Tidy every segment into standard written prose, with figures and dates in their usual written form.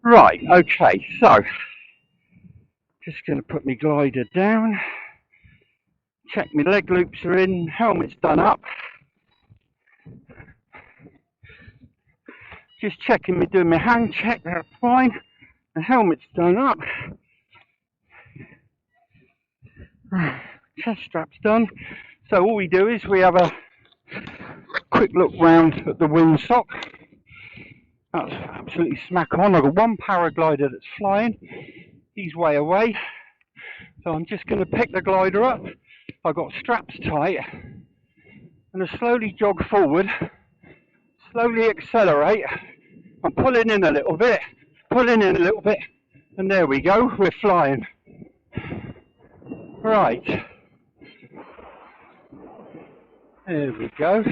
Right, okay, so just going to put my glider down, check my leg loops are in, helmet's done up, just checking me doing my hand check, that's fine, the helmet's done up, chest strap's done. So all we do is we have a quick look round at the windsock. That's absolutely smack on. I've got one paraglider that's flying, he's way away, so I'm just going to pick the glider up. I've got straps tight, and I slowly jog forward, slowly accelerate. I'm pulling in a little bit, and there we go, we're flying. Right, there we go.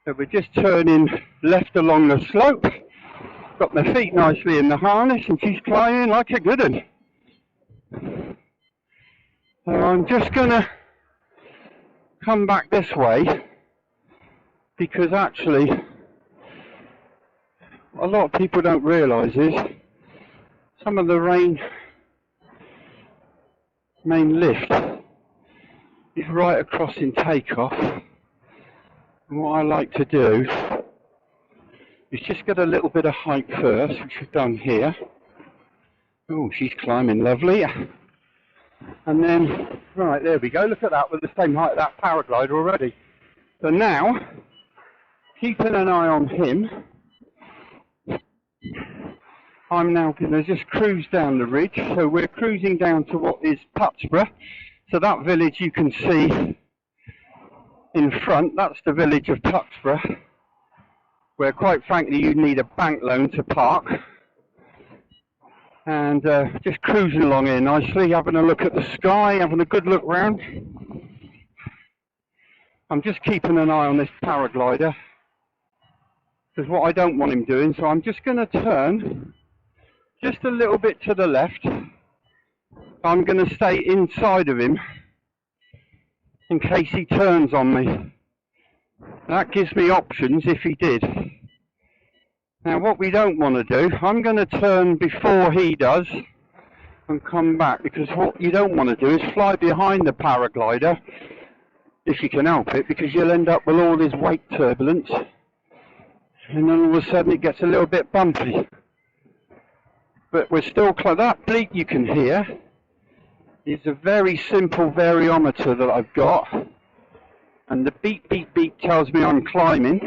So we're just turning left along the slope. Got my feet nicely in the harness, and she's climbing like a good one. So I'm just going to come back this way, because actually a lot of people don't realise is some of the main lift is right across in takeoff, and what I like to do is just get a little bit of height first, which we've done here. Oh, she's climbing lovely. And then, right, there we go, look at that, with the same height of that paraglider already. So now, keeping an eye on him, I'm now going to just cruise down the ridge. So we're cruising down to what is Putsborough. So that village you can see in front, that's the village of Putsborough, where quite frankly you need a bank loan to park. And just cruising along here nicely, having a look at the sky, having a good look round. I'm just keeping an eye on this paraglider, because what I don't want him doing, so I'm just going to turn just a little bit to the left. I'm going to stay inside of him in case he turns on me. That gives me options if he did. Now what we don't want to do, I'm going to turn before he does and come back, because what you don't want to do is fly behind the paraglider if you can help it, because you'll end up with all this wake turbulence, and then all of a sudden it gets a little bit bumpy. But we're still that bleat you can hear is a very simple variometer that I've got, and the beep beep beep tells me I'm climbing.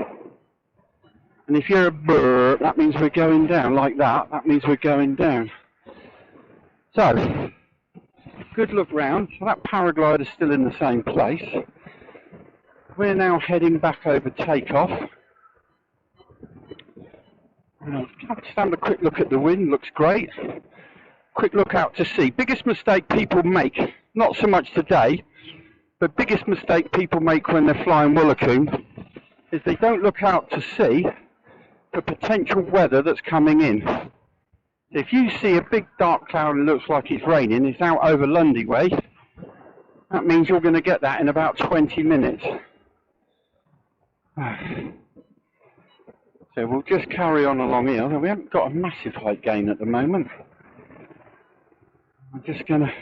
And if you're a brrr, that means we're going down. Like that, that means we're going down. So, good look round. So that paraglider's still in the same place. We're now heading back over takeoff. Just have a quick look at the wind, looks great. Quick look out to sea. Biggest mistake people make, not so much today, but biggest mistake people make when they're flying Woolacoom is they don't look out to sea for potential weather that's coming in. If you see a big dark cloud and looks like it's raining, it's out over Lundy way, that means you're going to get that in about 20 minutes. So we'll just carry on along here. We haven't got a massive height gain at the moment. I'm just going to...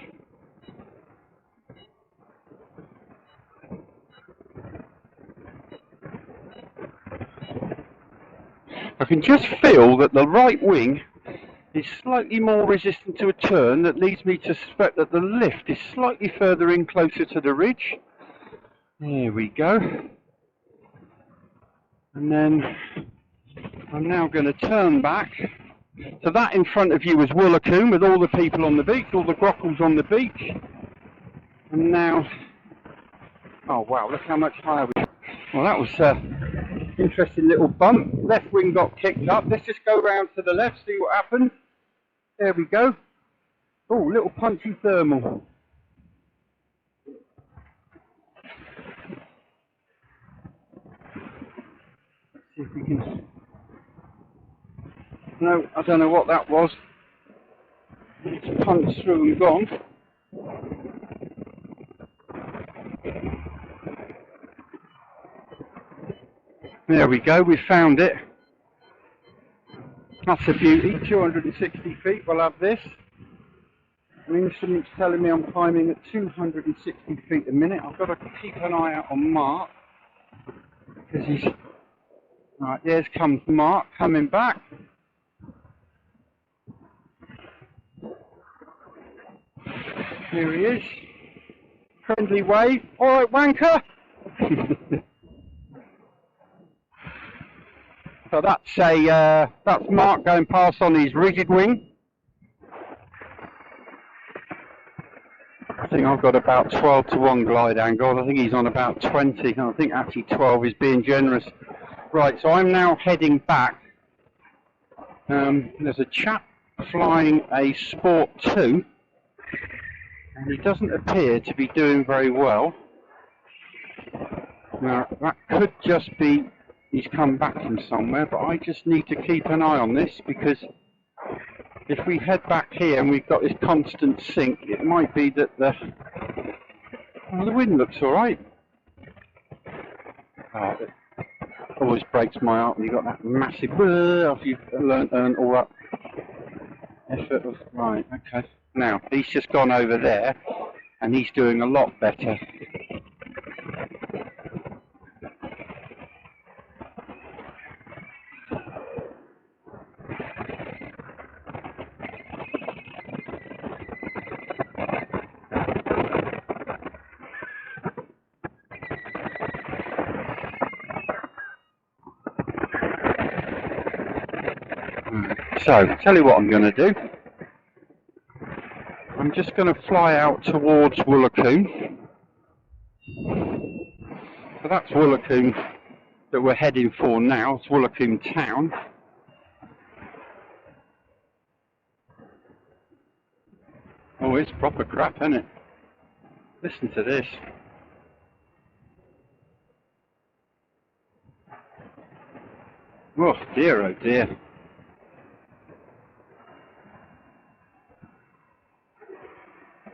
I can just feel that the right wing is slightly more resistant to a turn. That leads me to suspect that the lift is slightly further in, closer to the ridge. There we go. And then I'm now going to turn back. So that in front of you is Woolacoom with all the people on the beach, all the grockles on the beach. And now, oh wow, look how much higher we are. Well, that was interesting little bump. Left wing got kicked up. Let's just go round to the left, see what happens. There we go. Oh, little punchy thermal. Let's see if we can... No, I don't know what that was. It's punched through and gone. There we go, we found it. That's a beauty. 260 feet. We'll have this. My instrument's telling me I'm climbing at 260 feet a minute. I've got to keep an eye out on Mark because he's right. There's comes Mark coming back. Here he is. Friendly wave. All right, wanker. So that's Mark going past on his rigid wing. I think I've got about 12 to 1 glide angle. I think he's on about 20, and I think actually 12 is being generous. Right, so I'm now heading back. There's a chap flying a Sport 2, and he doesn't appear to be doing very well. Now, that could just be he's come back from somewhere, but I just need to keep an eye on this, because if we head back here and we've got this constant sink, it might be that the wind looks alright. Oh, it always breaks my heart when you've got that massive, after you've earned all that effort. Right, okay. Now, he's just gone over there, and he's doing a lot better. So, tell you what I'm going to do. I'm just going to fly out towards Woolacombe. So that's Woolacombe that we're heading for now. It's Woolacombe town. Oh, it's proper crap, isn't it? Listen to this. Oh dear, oh dear.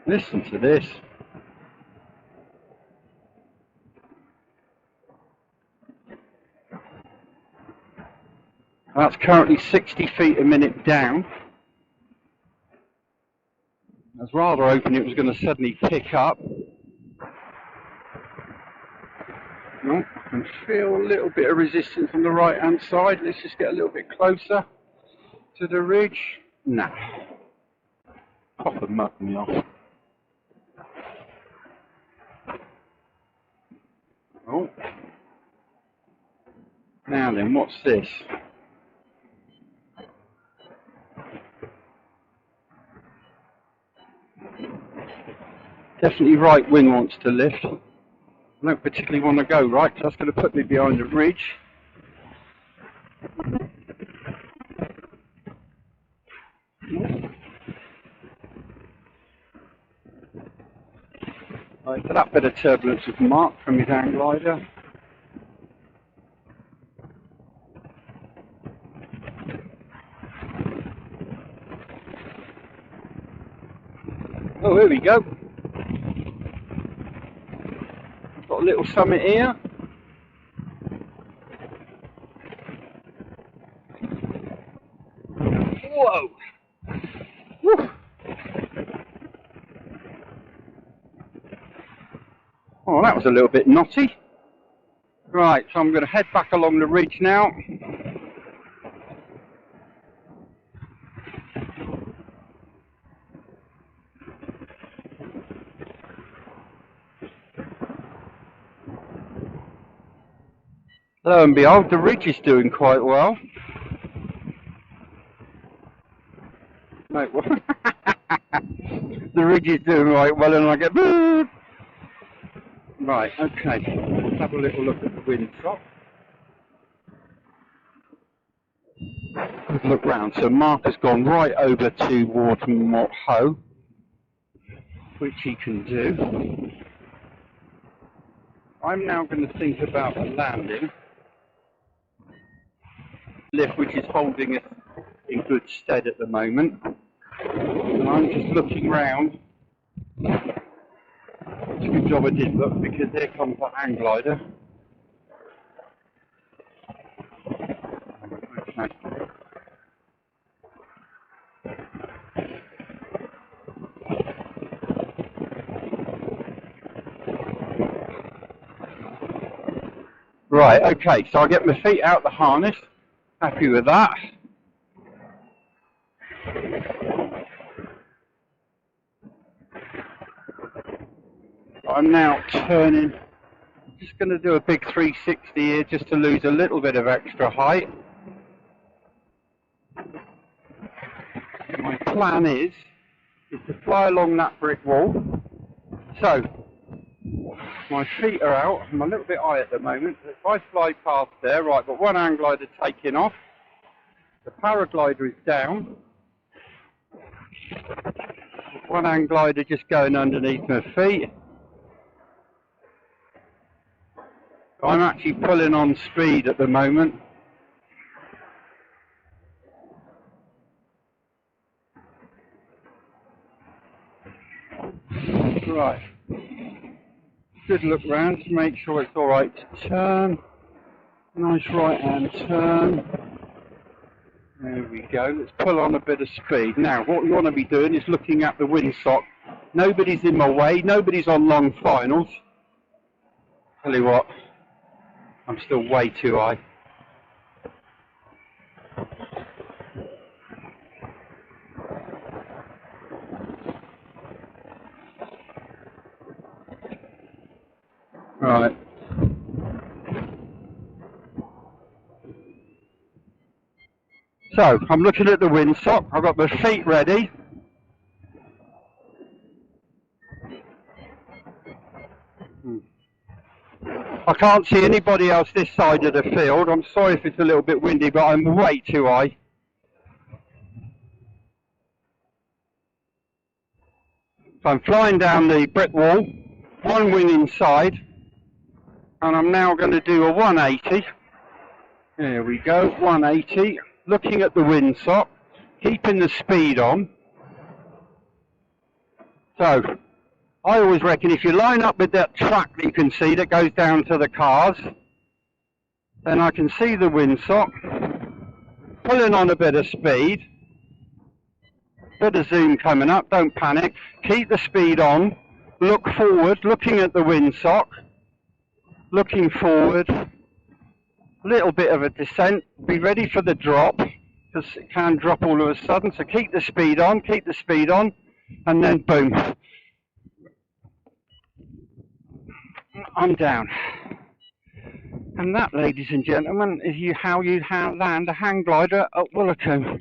Listen to this. That's currently 60 feet a minute down. I was rather hoping it was going to suddenly pick up. No, I can feel a little bit of resistance on the right hand side. Let's just get a little bit closer to the ridge. Nah. Proper mug me off. Oh. Now then, what's this? Definitely right wing wants to lift. I don't particularly want to go right, because that's going to put me behind the ridge. Right, so that bit of turbulence was marked from his hang glider. Oh, here we go. I've got a little summit here. Whoa! Woo. Oh, that was a little bit knotty. Right, so I'm going to head back along the ridge now. Lo and behold, the ridge is doing quite well. No, the ridge is doing quite well, and I get boo. Right, okay. Let's have a little look at the wind top. Look round. So Mark has gone right over towards Mott Ho, which he can do. I'm now going to think about a landing lift, which is holding us in good stead at the moment. And I'm just looking round. It's a good job I did look, because there comes the hang glider. Okay. Right, okay, so I get my feet out the harness. Happy with that. I'm now turning. Just going to do a big 360 here just to lose a little bit of extra height. My plan is to fly along that brick wall. So, my feet are out. I'm a little bit high at the moment. If I fly past there, right, but one hang glider taking off. The paraglider is down. One hang glider just going underneath my feet. I'm actually pulling on speed at the moment. Right. Good look round to make sure it's alright to turn. Nice right hand turn. There we go. Let's pull on a bit of speed. Now, what we want to be doing is looking at the windsock. Nobody's in my way. Nobody's on long finals. Tell you what, I'm still way too high. Right. So, I'm looking at the windsock. I've got my feet ready. I can't see anybody else this side of the field. I'm sorry if it's a little bit windy, but I'm way too high. So I'm flying down the brick wall, one wing inside, and I'm now going to do a 180. There we go, 180. Looking at the windsock, keeping the speed on. So, I always reckon if you line up with that track that you can see that goes down to the cars, then I can see the windsock, pulling on a bit of speed, bit of zoom coming up, don't panic, keep the speed on, look forward, looking at the windsock, looking forward, little bit of a descent, be ready for the drop, because it can drop all of a sudden, so keep the speed on, and then boom. I'm down. And that, ladies and gentlemen, is how you land a hang glider at Willicombe.